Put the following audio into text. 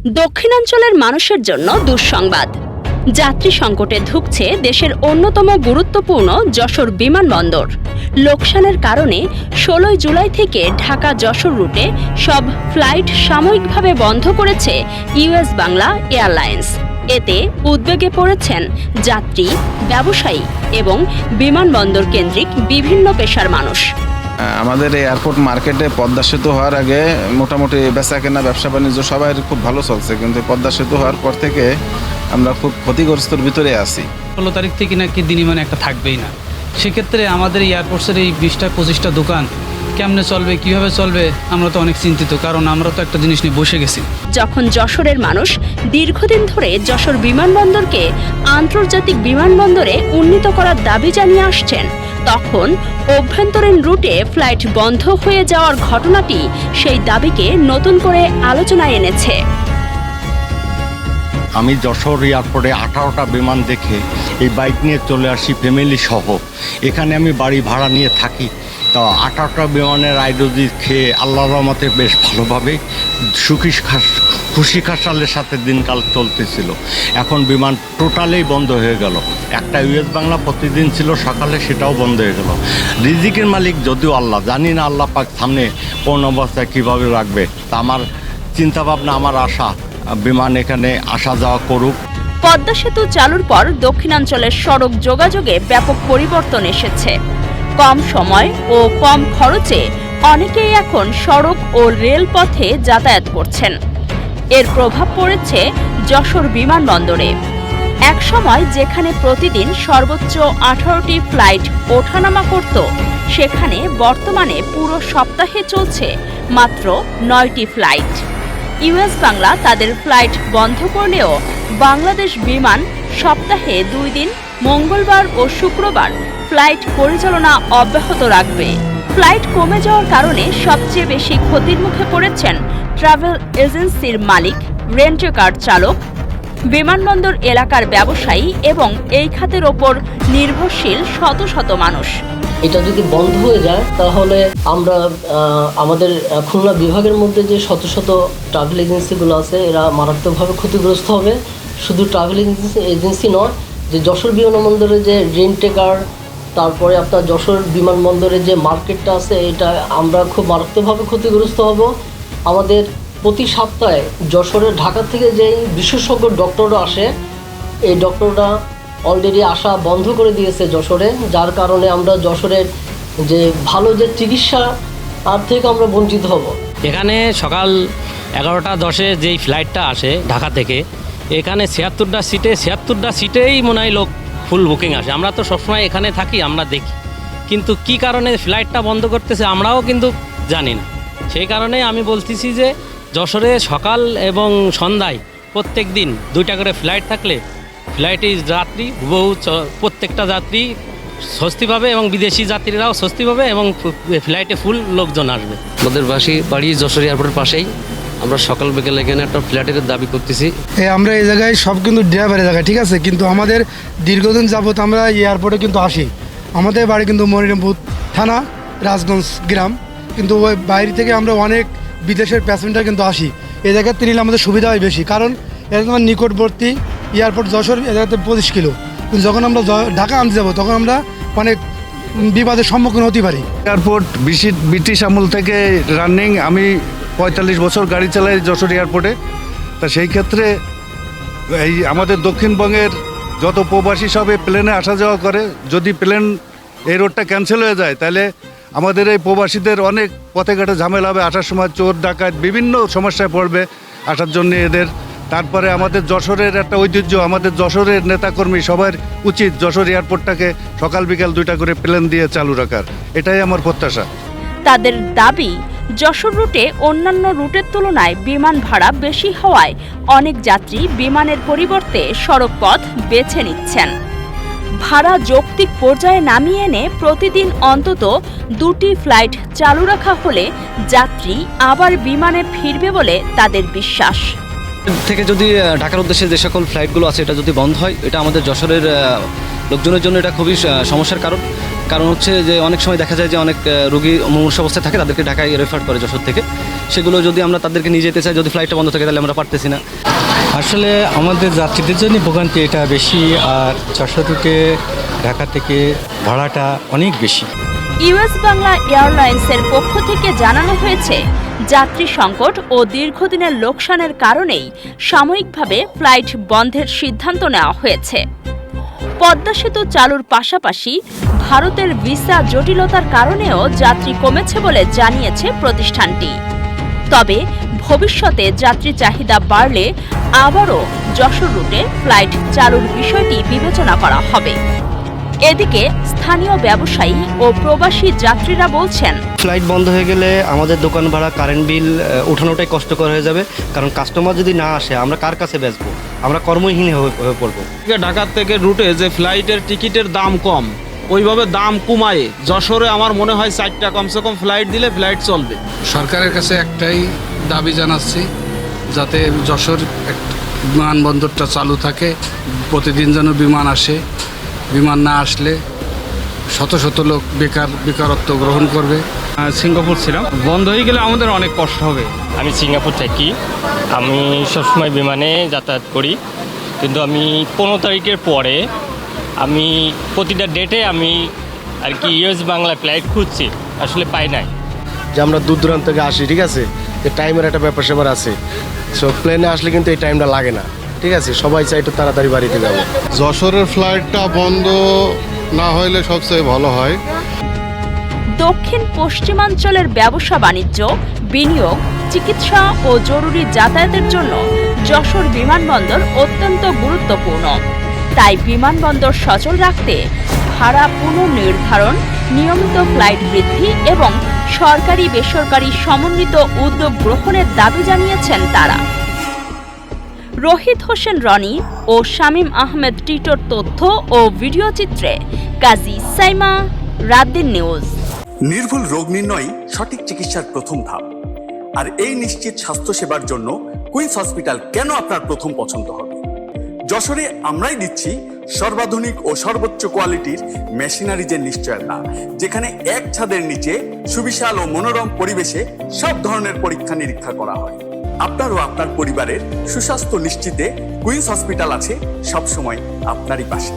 দক্ষিণাঞ্চলের মানুষের জন্য দুঃসংবাদ। যাত্রী সংকটে ধুঁকছে দেশের অন্যতম গুরুত্বপূর্ণ যশোর বিমানবন্দর। লোকসানের কারণে ১৬ জুলাই থেকে ঢাকা যশোর রুটে সব ফ্লাইট সাময়িকভাবে বন্ধ করেছে ইউএস বাংলা এয়ারলাইন্স। এতে উদ্বেগে পড়েছেন যাত্রী, ব্যবসায়ী এবং বিমানবন্দর কেন্দ্রিক বিভিন্ন পেশার মানুষ। আমাদের এই এয়ারপোর্ট মার্কেটে পদ্মা সেতু হওয়ার আগে মোটামুটি বেচা কেনা, ব্যবসা বাণিজ্য সবাই খুব ভালো চলছে, কিন্তু পদ্মা সেতু হওয়ার পর থেকে আমরা খুব ক্ষতিগ্রস্তর ভিতরে আছি। ১৬ তারিখ থেকে নাকি দিনই একটা থাকবেই না। সেক্ষেত্রে আমাদের এই এয়ারপোর্টসের এই ২০টা-২৫টা দোকান কেমনে চলবে, কিভাবে চলবে, আমরা তো অনেক চিন্তিত, কারণ আমরা তো একটা জিনিস নিয়ে বসে গেছি। যখন যশোরের মানুষ দীর্ঘদিন ধরে যশোর বিমানবন্দরকে আন্তর্জাতিক বিমানবন্দরে উন্নীত করার দাবি জানিয়ে আসছেন, তখন অভ্যন্তরীণ রুটে ফ্লাইট বন্ধ হয়ে যাওয়ার ঘটনাটি সেই দাবিকে নতুন করে আলোচনায় এনেছে। আমি যশোর এয়ারপোর্টে 18টা বিমান দেখে এই বাইক নিয়ে চলে আসি ফ্যামিলি সহ। এখানে আমি বাড়ি ভাড়া নিয়ে থাকি। তো 18টা বিমানের আইডোজি খেয়ে আল্লাহর রহমতে বেশ ভালোভাবে খুশি খাসালের সাথে দিনকাল চলতেছিল। এখন বিমান টোটালেই বন্ধ হয়ে গেল। একটা ইউএস বাংলা প্রতিদিন ছিল সকালে, সেটাও বন্ধ হয়ে গেল। রিজিকের মালিক যদিও আল্লাহ, জানি না আল্লাহ পাক সামনে কোন অবস্থায় কীভাবে রাখবে। তা আমার চিন্তাভাবনা, আমার আশা বিমান এখানে আসা যাওয়া করুক। পদ্মা সেতু চালুর পর দক্ষিণাঞ্চলের সড়ক যোগাযোগে ব্যাপক পরিবর্তন এসেছে। কম সময় ও কম খরচে অনেকেই এখন সড়ক ও রেলপথে যাতায়াত করছেন। এর প্রভাব পড়েছে যশোর বিমানবন্দরে। একসময় যেখানে প্রতিদিন সর্বোচ্চ 18টি ফ্লাইট ওঠানামা করত, সেখানে বর্তমানে পুরো সপ্তাহে চলছে মাত্র 9টি ফ্লাইট। ইউএস বাংলা তাদের ফ্লাইট বন্ধ করলেও বাংলাদেশ বিমান সপ্তাহে 2 দিন মঙ্গলবার ও শুক্রবার ফ্লাইট পরিচালনা অব্যাহত রাখবে। ফ্লাইট কমে যাওয়ার কারণে সবচেয়ে বেশি ক্ষতির মুখে পড়েছেন ট্রাভেল এজেন্সির মালিক, রেন্টকার চালক, বিমানবন্দর এলাকার ব্যবসায়ী এবং এই খাতের ওপর নির্ভরশীল শত শত মানুষ। এটা যদি বন্ধ হয়ে যায় তাহলে আমরা আমাদের খুলনা বিভাগের মধ্যে যে শত শত ট্রাভেল এজেন্সিগুলো আছে, এরা মারাত্মকভাবে ক্ষতিগ্রস্ত হবে। শুধু ট্রাভেল এজেন্সি নয়, যে যশোর বিমানবন্দরে যে রেন্টেকার, তারপরে আপনার যশোর বিমানবন্দরে যে মার্কেটটা আছে, এটা আমরা খুব মারাত্মকভাবে ক্ষতিগ্রস্ত হব। আমাদের প্রতি সপ্তাহে যশোরের ঢাকা থেকে যেই বিশেষজ্ঞ ডক্টররা আসে, এই ডক্টররা অলরেডি আসা বন্ধ করে দিয়েছে যশোরে, যার কারণে আমরা যশোরের যে ভালো যে চিকিৎসা তার থেকে আমরা বঞ্চিত হব। এখানে সকাল 11:10 যেই ফ্লাইটটা আসে ঢাকা থেকে, এখানে 76টা সিটেই মনে হয় লোক ফুল বুকিং আসে। আমরা তো সবসময় এখানে থাকি, আমরা দেখি, কিন্তু কি কারণে ফ্লাইটটা বন্ধ করতেছে আমরাও কিন্তু জানি না। সেই কারণে আমি বলতেছি যে যশোরে সকাল এবং সন্ধ্যায় প্রত্যেক দিন 2টা করে ফ্লাইট থাকলে ফ্লাইটে যাত্রী প্রত্যেকটা যাত্রী স্বস্তি পাবে এবং বিদেশি যাত্রীরাও স্বস্তি পাবে এবং ফ্লাইটে ফুল লোকজন আসবে। আমাদের বাড়ি যশোর এয়ারপোর্টের পাশেই। আমরা সকাল বিকেল এখানে একটা ফ্ল্যাটের দাবি করতেছি। আমরা এই জায়গায় সব কিন্তু ড্রাইভারের জায়গায়, ঠিক আছে, কিন্তু আমাদের দীর্ঘদিন যাবত আমরা এয়ারপোর্টে কিন্তু আসি। আমাদের বাড়ি কিন্তু মনিরামপুর থানা, রাজগঞ্জ গ্রাম, কিন্তু ওই বাইরে থেকে আমরা অনেক বিদেশের প্যাসেঞ্জার কিন্তু আসি। এই জায়গাতে নিলে আমাদের সুবিধা হয় বেশি, কারণ এটা তোমার নিকটবর্তী এয়ারপোর্ট যশোর, এ জায়গাতে 25 কিলো। কিন্তু যখন আমরা ঢাকা আনতে যাবো তখন আমরা অনেক বিবাদের সম্মুখীন হতে পারি। এয়ারপোর্ট ব্রিটিশ আমল থেকে রানিং। আমি 45 বছর গাড়ি চালাই যশোর এয়ারপোর্টে। তা সেই ক্ষেত্রে এই আমাদের দক্ষিণবঙ্গের যত প্রবাসী সবে প্লেনে আসা যাওয়া করে, যদি প্লেন এই রোডটা ক্যান্সেল হয়ে যায়, তাহলে আমাদের এই প্রবাসীদের অনেক পথে ঘাটে ঝামেলা হবে। আসার সময় চোর ডাকাত বিভিন্ন সমস্যায় পড়বে আসার জন্য এদের। তারপরে আমাদের যশোরের একটা ঐতিহ্য, আমাদের যশোরের নেতাকর্মী সবার উচিত যশোর এয়ারপোর্টটাকে সকাল বিকাল 2টা করে প্লেন দিয়ে চালু রাখার, এটাই আমার প্রত্যাশা। তাদের দাবি, যশোর রুটে অন্যান্য রুটের তুলনায় বিমান ভাড়া বেশি হওয়ায় অনেক যাত্রী বিমানের পরিবর্তে সড়ক পথ বেছে নিচ্ছেন। ভাড়া যৌক্তিক পর্যায়ে নামিয়ে এনে প্রতিদিন অন্তত 2টি ফ্লাইট চালু রাখা হলে যাত্রী আবার বিমানে ফিরবে বলে তাদের বিশ্বাস। থেকে যদি ঢাকার উদ্দেশ্যে যে সকল ফ্লাইটগুলো আছে, এটা যদি বন্ধ হয়, এটা আমাদের যশোরের লোকজনের জন্য এটা খুবই সমস্যার কারণ। কারণ হচ্ছে যে অনেক সময় দেখা যায় যে অনেক রোগী মুমূর্ষ অবস্থায় থাকে, তাদেরকে ঢাকায় রেফার করে যশোর থেকে। সেগুলো যদি আমরা তাদেরকে নিয়ে যেতে চাই, যদি ফ্লাইটটা বন্ধ থাকে তাহলে আমরা পারতেছি না। আসলে আমাদের যাত্রীদের জন্য ভোগান্তি এটা বেশি, আর যশোর থেকে ঢাকা থেকে ভাড়াটা অনেক বেশি। ইউএস বাংলা এয়ারলাইন্সের পক্ষ থেকে জানানো হয়েছে, যাত্রী সংকট ও দীর্ঘদিনের লোকসানের কারণেই সাময়িকভাবে ফ্লাইট বন্ধের সিদ্ধান্ত নেওয়া হয়েছে। পদ্মা সেতু চালুর পাশাপাশি ভারতের ভিসা জটিলতার কারণেও যাত্রী কমেছে বলে জানিয়েছে প্রতিষ্ঠানটি। তবে ভবিষ্যতে যাত্রী চাহিদা বাড়লে আবারও যশোর রুটে ফ্লাইট চালুর বিষয়টি বিবেচনা করা হবে। এদিকে স্থানীয় ব্যবসায়ী ও প্রবাসী যাত্রীরা বলছেন, ফ্লাইট বন্ধ হয়ে গেলে আমাদের দোকান ভাড়া, কারেন্ট বিল ওঠানোটাই কষ্টকর হয়ে যাবে। কারণ কাস্টমার যদি না আসে, আমরা কার কাছে বেচবো? আমরা কর্মহীন হয়ে পড়বো। ঢাকা থেকে রুটে যে ফ্লাইটের টিকিটের দাম কম, ওইভাবে দাম কমায়ে যশোরে আমার মনে হয় 4টা কমসে কম ফ্লাইট দিলে ফ্লাইট চলবে। সরকারের কাছে একটাই দাবি জানাচ্ছি, যাতে যশোর বিমানবন্দরটা চালু থাকে, প্রতিদিন যেন বিমান আসে। বিমান না আসলে শত শত লোক বেকারত্ব গ্রহণ করবে। সিঙ্গাপুর ছিলাম, বন্ধ হয়ে গেলে আমাদের অনেক কষ্ট হবে। আমি সিঙ্গাপুর থাকি, আমি সবসময় বিমানে যাতায়াত করি, কিন্তু আমি 15 তারিখের পরে আমি প্রতিটা ডেটে আমি আর কি ইউএস বাংলা ফ্লাইট খুঁজছি, আসলে পাই নাই। যে আমরা দূর দূরান্ত থেকে আসি, ঠিক আছে, যে টাইমের একটা ব্যাপার স্যাপার আছে। সো প্লেনে আসলে কিন্তু এই টাইমটা লাগে না, ঠিক আছে, সবাই চাই একটু তাড়াতাড়ি বাড়িতে যাবো। যশোরের ফ্লাইটটা বন্ধ না হইলে সবচেয়ে ভালো হয়। দক্ষিণ পশ্চিমাঞ্চলের ব্যবসা বাণিজ্য, বিনিয়োগ, চিকিৎসা ও জরুরি যাতায়াতের জন্য যশোর বিমানবন্দর অত্যন্ত গুরুত্বপূর্ণ। তাই বিমানবন্দর সচল রাখতে ভাড়া পুনর্নির্ধারণ, নিয়মিত ফ্লাইট বৃদ্ধি এবং সরকারি বেসরকারি সমন্বিত উদ্যোগ গ্রহণের দাবি জানিয়েছেন তারা। রোহিত হোসেন রনি ও শামীম আহমেদ টিটোর তথ্য ও ভিডিও চিত্রে কাজী সাইমা, রাতদিন নিউজ। নির্ভুল রোগ নির্ণয় সঠিক চিকিৎসার প্রথম ধাপ, আর এই নিশ্চিত স্বাস্থ্যসেবার জন্য কুইন্স হসপিটাল কেন আপনার প্রথম পছন্দ হবে। যশোরে আমরাই দিচ্ছি সর্বাধুনিক ও সর্বোচ্চ কোয়ালিটির মেশিনারিজের নিশ্চয়তা, যেখানে এক ছাদের নিচে সুবিশাল ও মনোরম পরিবেশে সব ধরনের পরীক্ষা নিরীক্ষা করা হয়। আপনার ও আপনার পরিবারের সুস্বাস্থ্য নিশ্চিতে কুইন্স হসপিটাল আছে সবসময় আপনারই পাশে।